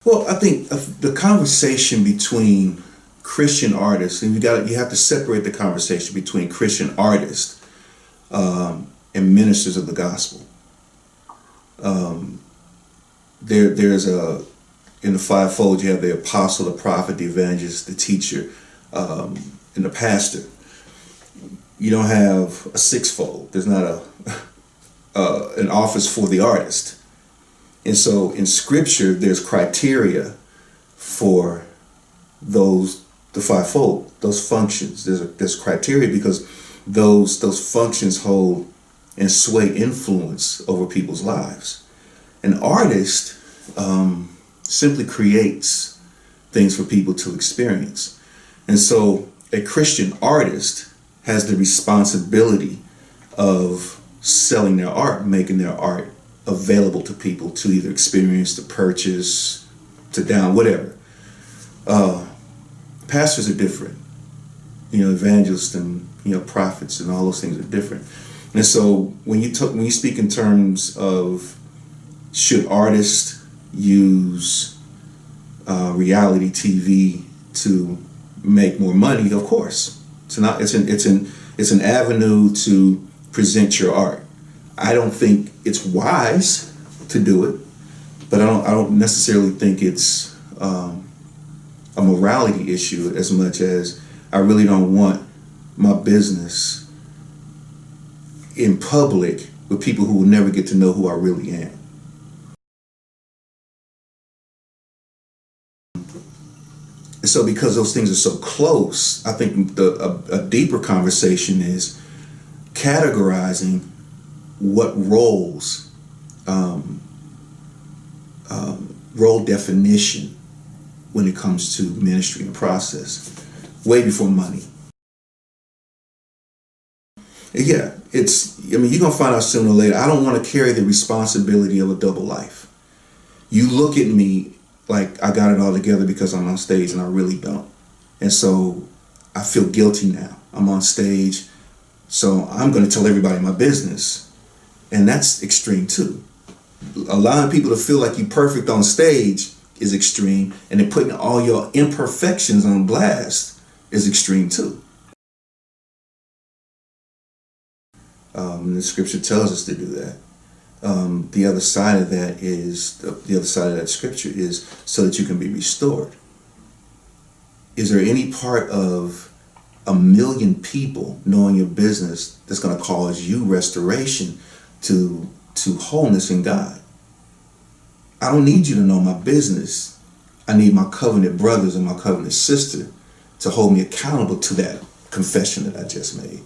Well, I think the conversation between Christian artists, and you have to separate the conversation between Christian artists and ministers of the gospel. There's in the fivefold, you have the apostle, the prophet, the evangelist, the teacher, and the pastor. You don't have a sixfold. There's not an office for the artist. And so in scripture, there's criteria for the fivefold, those functions. There's criteria because those functions hold and sway influence over people's lives. An artist simply creates things for people to experience. And so a Christian artist has the responsibility of selling their art, making their art available to people to either experience, to purchase, to down, whatever. Pastors are different. Evangelists and prophets and all those things are different. And so when you speak in terms of should artists use reality TV to make more money, of course. It's an avenue to present your art. I don't think it's wise to do it, but I don't necessarily think it's a morality issue as much as I really don't want my business in public with people who will never get to know who I really am. And so because those things are so close, I think a deeper conversation is categorizing what roles, role definition when it comes to ministry and process, way before money. Yeah, you're going to find out sooner or later, I don't want to carry the responsibility of a double life. You look at me like I got it all together because I'm on stage, and I really don't. And so I feel guilty now. I'm on stage, so I'm going to tell everybody my business. And that's extreme too. Allowing people to feel like you're perfect on stage is extreme, and then putting all your imperfections on blast is extreme too. The scripture tells us to do that. The other side of that is, the other side of that scripture is so that you can be restored. Is there any part of 1 million people knowing your business that's going to cause you restoration to wholeness in God? I don't need you to know my business. I need my covenant brothers and my covenant sister to hold me accountable to that confession that I just made.